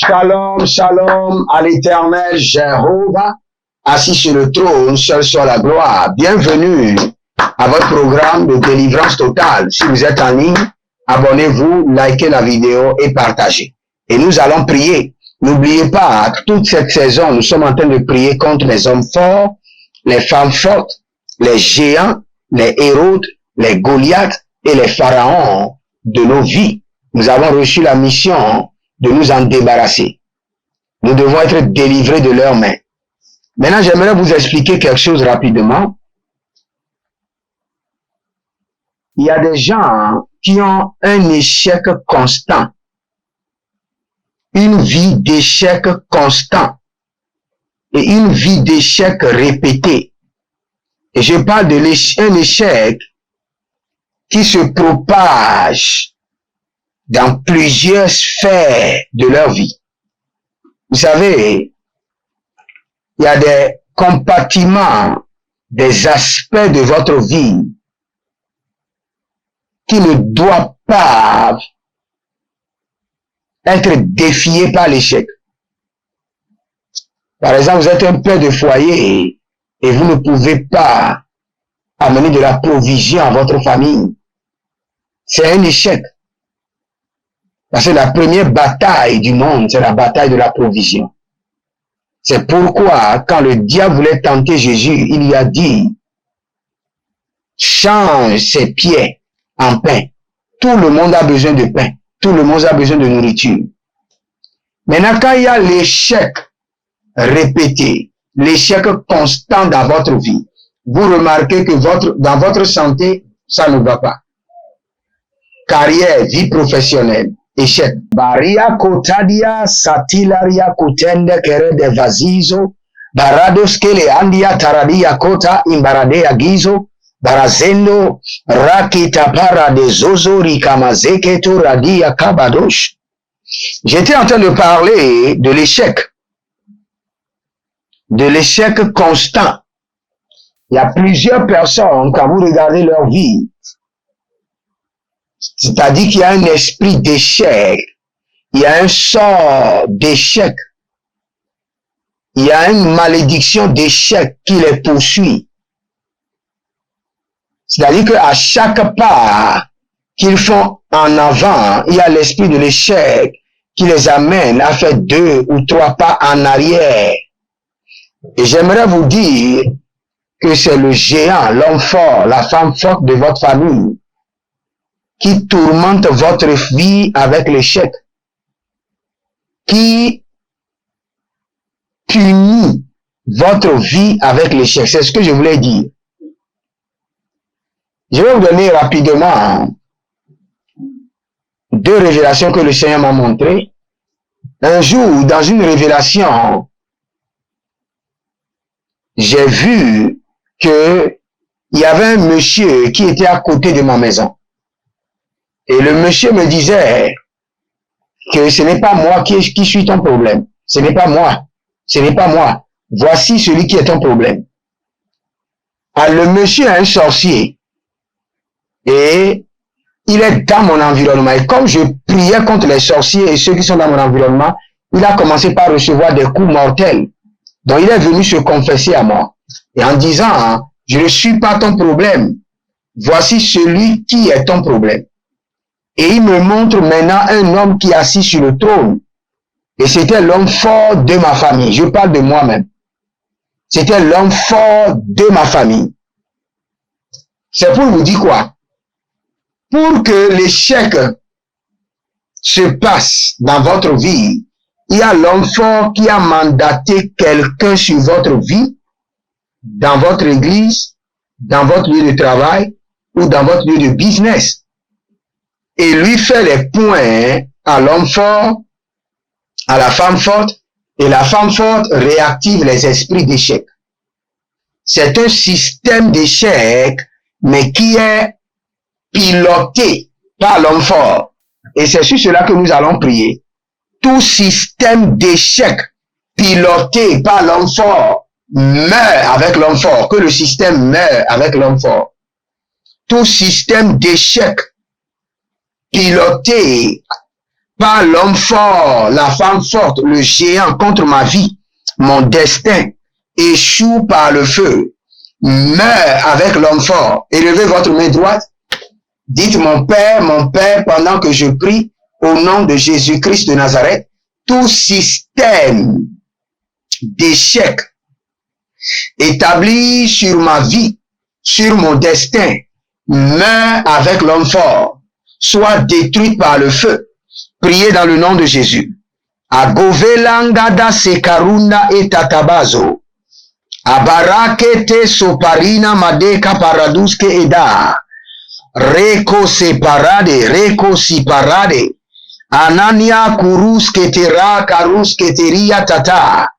Shalom, shalom à l'éternel Jéhovah, assis sur le trône, seul soit la gloire. Bienvenue à votre programme de délivrance totale. Si vous êtes en ligne, abonnez-vous, likez la vidéo et partagez. Et nous allons prier. N'oubliez pas, toute cette saison, nous sommes en train de prier contre les hommes forts, les femmes fortes, les géants, les Hérodes, les Goliaths et les pharaons de nos vies. Nous avons reçu la mission de nous en débarrasser. Nous devons être délivrés de leurs mains. Maintenant, j'aimerais vous expliquer quelque chose rapidement. Il y a des gens qui ont un échec constant, une vie d'échec constant et une vie d'échec répété. Et je parle de un échec qui se propage dans plusieurs sphères de leur vie. Vous savez, il y a des compartiments, des aspects de votre vie qui ne doivent pas être défiés par l'échec. Par exemple, vous êtes un père de foyer et vous ne pouvez pas amener de la provision à votre famille. C'est un échec. Parce que la première bataille du monde, c'est la bataille de la provision. C'est pourquoi, quand le diable voulait tenter Jésus, il lui a dit, change ses pieds en pain. Tout le monde a besoin de pain. Tout le monde a besoin de nourriture. Maintenant, quand il y a l'échec répété, l'échec constant dans votre vie, vous remarquez que dans votre santé, ça ne va pas. Carrière, vie professionnelle, échec. Baria kotadia satilaria kutende kere de vazizo, barados kele andia taradia kota imbaradea gizo, barazendo rakita para de zozo rikamazeke to radia kabadosh. J'étais en train de parler de l'échec constant. Il y a plusieurs personnes, quand vous regardez leur vie, c'est-à-dire qu'il y a un esprit d'échec, il y a un sort d'échec, il y a une malédiction d'échec qui les poursuit. C'est-à-dire qu'à chaque pas qu'ils font en avant, il y a l'esprit de l'échec qui les amène à faire 2 ou 3 pas en arrière. Et j'aimerais vous dire que c'est le géant, l'homme fort, la femme forte de votre famille qui tourmente votre vie avec l'échec, qui punit votre vie avec l'échec. C'est ce que je voulais dire. Je vais vous donner rapidement 2 révélations que le Seigneur m'a montrées. Un jour, dans une révélation, j'ai vu que il y avait un monsieur qui était à côté de ma maison. Et le monsieur me disait que ce n'est pas moi qui suis ton problème. Ce n'est pas moi. Ce n'est pas moi. Voici celui qui est ton problème. Alors, le monsieur est un sorcier. Et il est dans mon environnement. Et comme je priais contre les sorciers et ceux qui sont dans mon environnement, il a commencé par recevoir des coups mortels. Donc, il est venu se confesser à moi. Et en disant, je ne suis pas ton problème. Voici celui qui est ton problème. Et il me montre maintenant un homme qui est assis sur le trône. Et c'était l'homme fort de ma famille. Je parle de moi-même. C'était l'homme fort de ma famille. C'est pour vous dire quoi? Pour que l'échec se passe dans votre vie, il y a l'homme fort qui a mandaté quelqu'un sur votre vie, dans votre église, dans votre lieu de travail ou dans votre lieu de business. Et lui fait les points à l'homme fort, à la femme forte, et la femme forte réactive les esprits d'échec. C'est un système d'échec, mais qui est piloté par l'homme fort. Et c'est sur cela que nous allons prier. Tout système d'échec piloté par l'homme fort meurt avec l'homme fort. Que le système meurt avec l'homme fort. Tout système d'échec piloté pas l'homme fort, la femme forte, le géant contre ma vie, mon destin échoue par le feu, meurt avec l'homme fort. Élevez votre main droite, dites mon Père, pendant que je prie au nom de Jésus-Christ de Nazareth, tout système d'échec établi sur ma vie, sur mon destin, meurt avec l'homme fort, soit détruite par le feu. Priez dans le nom de Jésus. Agovelangada sekarunda etatabazo. Abarakete soparina madeka paraduske eda. Reko separade, reko siparade. Anania kuruske tera karuske teria tata.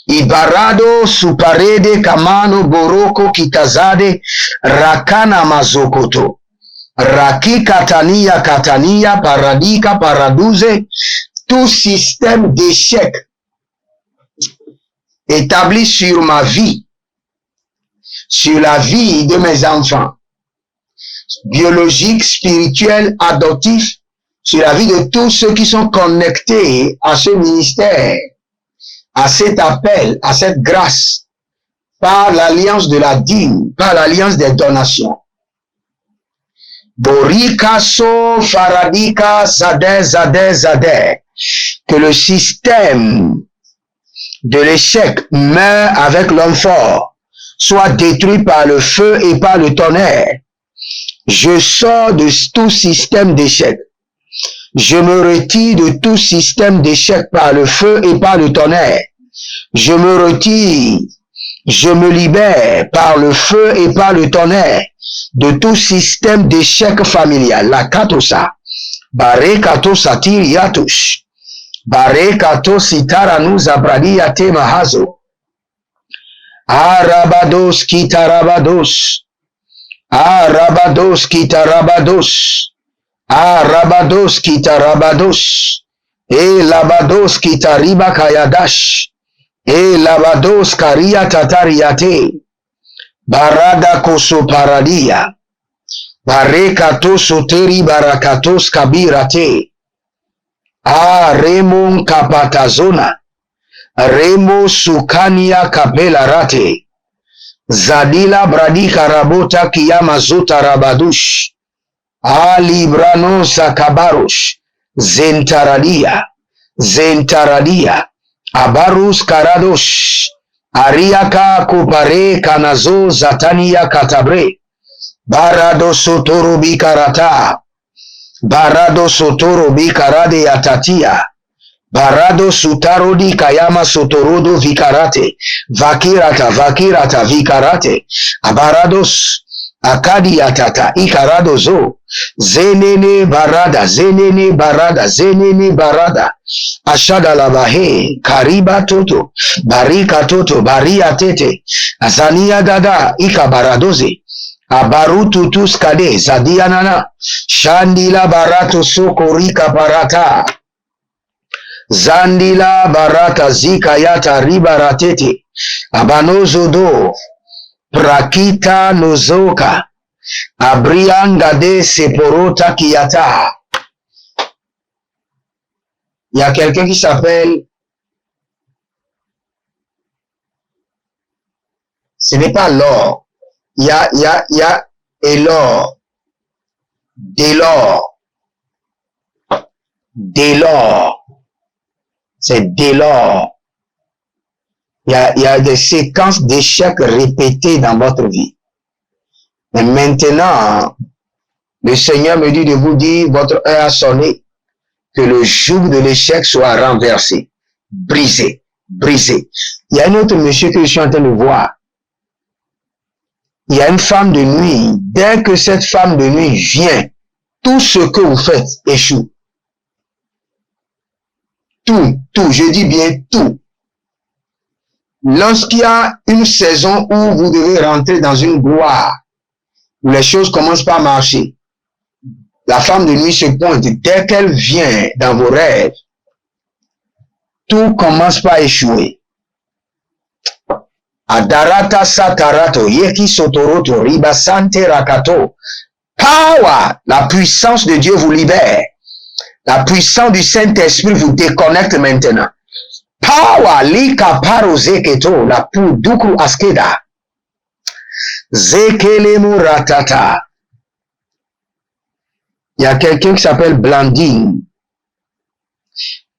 Ibarado suparede kamano boroko kitazade rakana mazokoto. Raki katania paradika paraduze. Tout système d'échec établi sur ma vie, sur la vie de mes enfants, biologique, spirituel, adoptif, sur la vie de tous ceux qui sont connectés à ce ministère, à cet appel, à cette grâce, par l'alliance de la dîme, par l'alliance des donations. Borika so faradika zade. Que le système de l'échec meurt avec l'homme fort, soit détruit par le feu et par le tonnerre. Je sors de tout système d'échec. Je me retire de tout système d'échec par le feu et par le tonnerre. Je me retire, je me libère par le feu et par le tonnerre de tout système d'échec familial. La katosa, barekato satir yatush. Barekato sitaranu zabradi yate mahazo. Arabados kitarabados. Arabados kitarabados. Arabados kitarabados. E labados kitariba kayadash. E labados karia tatariate. Barada koso paradia. Barekato soteri barakatos kabirate. Remon kapatazona, remo sukania kapela rate, zadila bradika rabota kiyama zota rabadush, librano sakabarush, zentaradia, abarus karadosh, ariaka kupare kanazo zatania katabre, barado sotoro bikarata, Barado sotoro bikarade atatia. Barado sutarodi kayama sotorodo vikarate. Vakirata vikarate. Abarados akadi atata ikarado zo. Zenene barada. Ashada labahe. Kariba toto. Barika toto. Baria tete. Azania dada ikabaradoze. Abarutu tuskade zadianana shandila barato sokorika barata zandila barata zika yata ribaratete abanozo do prakita nozoka abrianga de seporota kiata. Il y a quelqu'un qui s'appelle, ce n'est pas l'or. Il y a Elor, Délor, c'est Délor. Il y a des séquences d'échecs répétées dans votre vie. Mais maintenant, le Seigneur me dit de vous dire, votre heure a sonné, que le joug de l'échec soit renversé, brisé. Il y a un autre monsieur que je suis en train de voir. Il y a une femme de nuit. Dès que cette femme de nuit vient, tout ce que vous faites échoue. Tout, je dis bien tout. Lorsqu'il y a une saison où vous devez rentrer dans une gloire, où les choses commencent pas à marcher, la femme de nuit se pointe. Dès qu'elle vient dans vos rêves, tout commence par échouer. Adarata satarato, yeki sotoroto, ribasante rakato. Power, la puissance de Dieu vous libère. La puissance du Saint-Esprit vous déconnecte maintenant. Power lika paro zeketo la puduku askeda. Zekelemu ratata. Il y a quelqu'un qui s'appelle Blandine.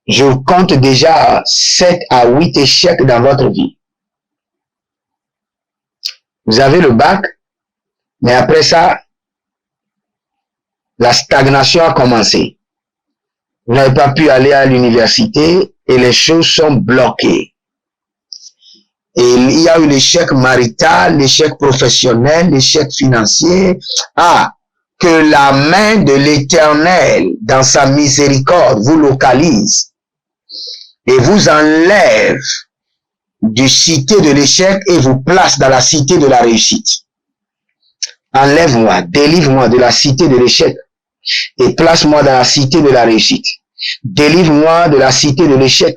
Je compte déjà 7 à 8 échecs dans votre vie. Vous avez le bac, mais après ça, la stagnation a commencé. Vous n'avez pas pu aller à l'université et les choses sont bloquées. Et il y a eu l'échec marital, l'échec professionnel, l'échec financier. Ah, que la main de l'Éternel, dans sa miséricorde, vous localise et vous enlève du cité de l'échec et vous place dans la cité de la réussite. Enlève-moi, délivre-moi de la cité de l'échec et place-moi dans la cité de la réussite. Délivre-moi de la cité de l'échec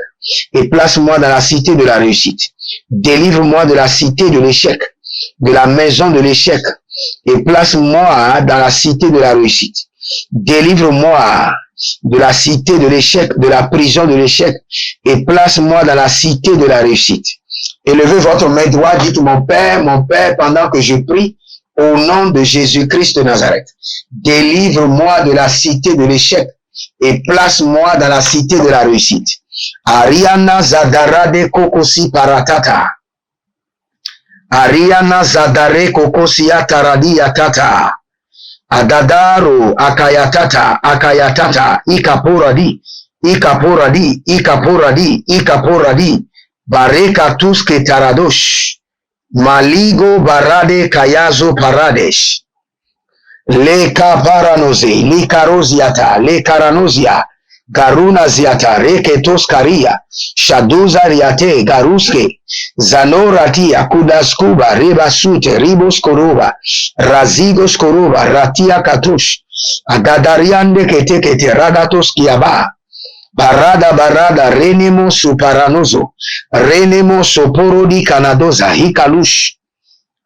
et place-moi dans la cité de la réussite. Délivre-moi de la cité de l'échec, de la maison de l'échec et place-moi dans la cité de la réussite. Délivre-moi de la cité de l'échec, de la prison de l'échec et place-moi dans la cité de la réussite. Élevez votre main droite, dites mon Père, pendant que je prie, au nom de Jésus-Christ de Nazareth, délivre-moi de la cité de l'échec et place-moi dans la cité de la réussite. Ariana Zadarade Kokosi Paratata. Ariana Zadare Kokosi Ataradi Atata. Adadaro Akayatata Akayatata Ikaporadi Ikaporadi Ikaporadi Ikaporadi Bareka Tuske Taradosh Maligo Barade Kayazo Paradesh Le Kaparanose Le Karosiata Le Karanozia Garuna Ziata Reketos Karia Shaduza Riate Garuske Zanoratia Kudaskuba Rebasute Ribos Koroba Razigos Koroba Ratia Katush Agadariande Ketekete Ragatos Kiaba Barada Barada Renemo Suparanozo Renemo Soporodi Kanadoza Hikalush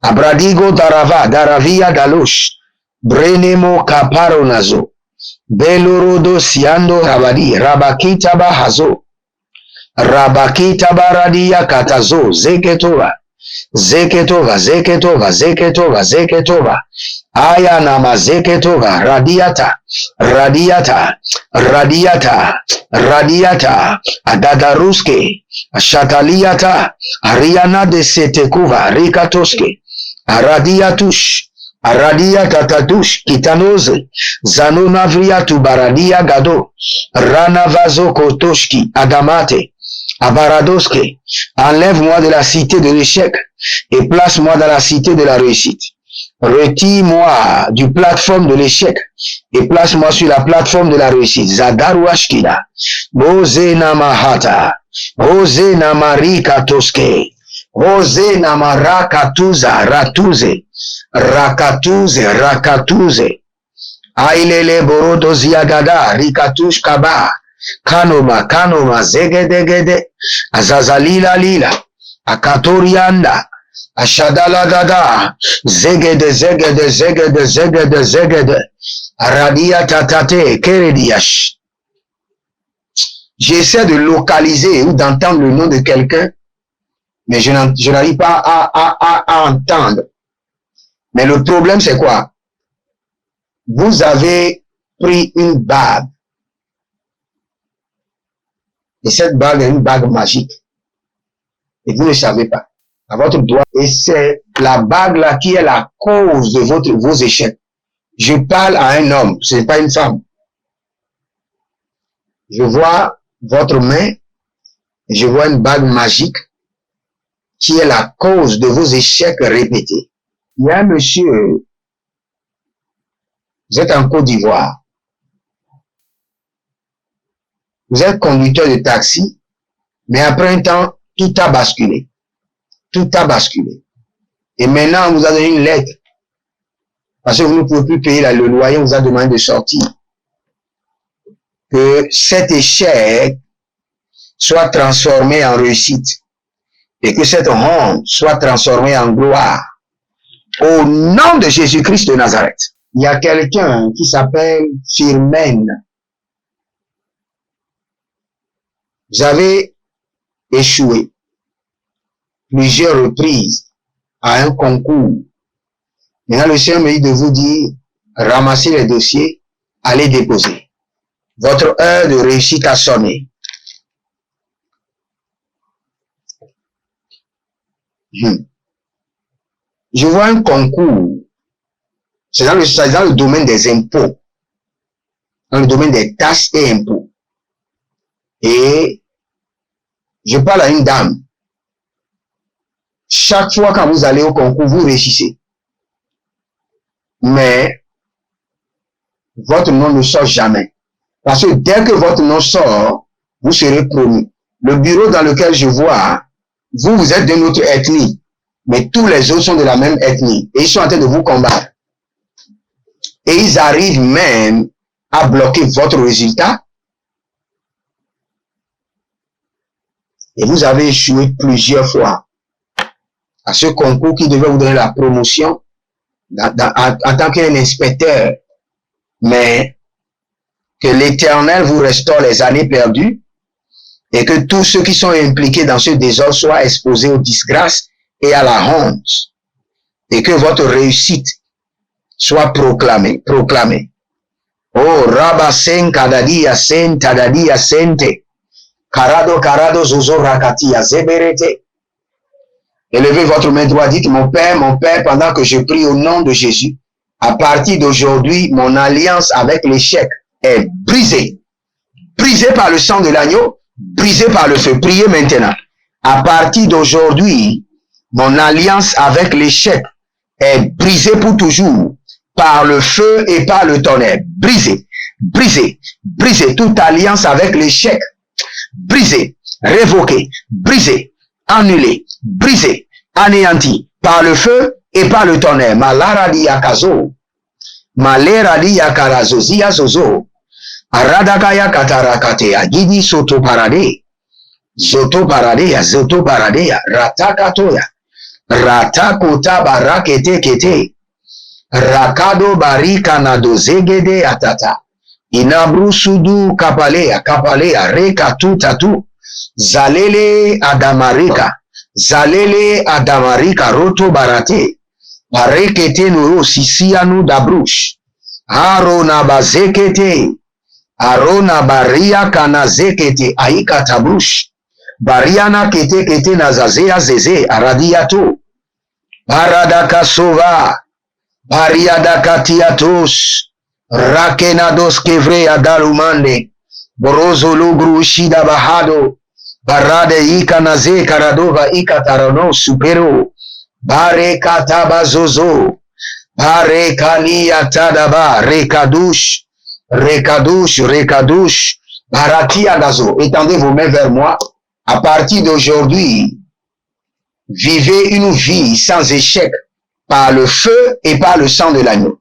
Abradigo Darava Daravia Dalush Brenemo Kaparonazo Belorodo Siando Rabadi Rabakita Bahazo Rabakita Baradia Katazo Zeketova Zeketova Zeketova Zeketova Zeketova Ayanama Zeketova Radiata Radiata Radiata Radiata Adadaruske Shataliata Ariana de Setekuva Rikatoske Aradiatush Aradia Tatatush Kitanoze Zanonavria Tubaradia Gado Rana Vazo Kotoshki Adamate Abaradoske. Enlève-moi de la cité de l'échec et place-moi dans la cité de la réussite. Retire-moi du plateforme de l'échec et place-moi sur la plateforme de la réussite. Zadaruashkida Boze Namahata Boze Namarika Toske Boze Namarakatuza Ratuze Rakatuze, Rakatuze, Ailele Borodo Ziagada, Rikatush Kaba, Kanoma, Kanoma, Zegedegede, Azazalila Lila, Akatorianda, Ashadala Dada, Zegede, Zegede, Zegede, Zegede, Zegede, Aradia Tatate, Kerediash. J'essaie de localiser ou d'entendre le nom de quelqu'un, mais je n'arrive pas à entendre. Mais le problème, c'est quoi? Vous avez pris une bague. Et cette bague est une bague magique. Et vous ne savez pas. À votre doigt. Et c'est la bague là qui est la cause de vos échecs. Je parle à un homme, ce n'est pas une femme. Je vois votre main. Et je vois une bague magique qui est la cause de vos échecs répétés. Il y a un monsieur, vous êtes en Côte d'Ivoire, vous êtes conducteur de taxi, mais après un temps, tout a basculé. Tout a basculé. Et maintenant, on vous a donné une lettre, parce que vous ne pouvez plus payer le loyer, on vous a demandé de sortir. Que cet échec soit transformé en réussite, et que cette honte soit transformée en gloire. Au nom de Jésus-Christ de Nazareth, il y a quelqu'un qui s'appelle Firmène. Vous avez échoué plusieurs reprises à un concours. Maintenant, le Seigneur me dit de vous dire, ramassez les dossiers, allez déposer. Votre heure de réussite a sonné. Je vois un concours. C'est dans le domaine des impôts. Dans le domaine des taxes et impôts. Et je parle à une dame. Chaque fois quand vous allez au concours, vous réussissez. Mais votre nom ne sort jamais. Parce que dès que votre nom sort, vous serez promu. Le bureau dans lequel je vois, vous êtes d'une autre ethnie. Mais tous les autres sont de la même ethnie. Et ils sont en train de vous combattre. Et ils arrivent même à bloquer votre résultat. Et vous avez échoué plusieurs fois à ce concours qui devait vous donner la promotion en tant qu'inspecteur. Mais que l'Éternel vous restaure les années perdues et que tous ceux qui sont impliqués dans ce désordre soient exposés aux disgrâces et à la honte et que votre réussite soit proclamée. Oh, Rabba sen kadadia sen tadadia sente karado zozo rakatia zeberete. Élevez votre main droite, dites mon Père, pendant que je prie au nom de Jésus, à partir d'aujourd'hui, mon alliance avec l'échec est brisée. Brisée par le sang de l'agneau, brisée par le feu. Priez maintenant. À partir d'aujourd'hui, mon alliance avec l'échec est brisée pour toujours par le feu et par le tonnerre. Brisée, brisée, brisée. Toute alliance avec l'échec, brisée, révoquée, brisée, annulée, brisée, anéantie par le feu et par le tonnerre. Malara di yakazo, malera di yakarazo, zia zozo, aradakaya katarakatea, gidi soto parade, zoto paradea, ratakatoya, ratakota barakete kete, rakado barika nadozegede atata, inabru sudu kapalea, reka tutatu, zalele adamarika, roto barate, barekete nuro sisianu dabrush, arona bazekete, arona baria kanazekete, aika tabrush, bariana kete nazazea zeze, aradiato, paradaka sova, bariadaka tiatos, rakenados kevre adalumande, borozo lugru shida bahado, barade ika naze karadova ika tarano supero, bare katabazozo, bare kania tadaba, rekadush, baratia gazo. Étendez vos mains vers moi. À partir d'aujourd'hui, vivez une vie sans échec par le feu et par le sang de l'agneau.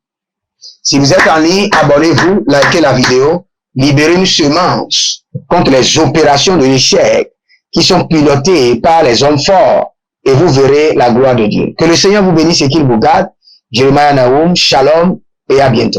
Si vous êtes en ligne, abonnez-vous, likez la vidéo, libérez une semence contre les opérations de l'échec qui sont pilotées par les hommes forts et vous verrez la gloire de Dieu. Que le Seigneur vous bénisse et qu'il vous garde. Jeremiah Nahum, shalom et à bientôt.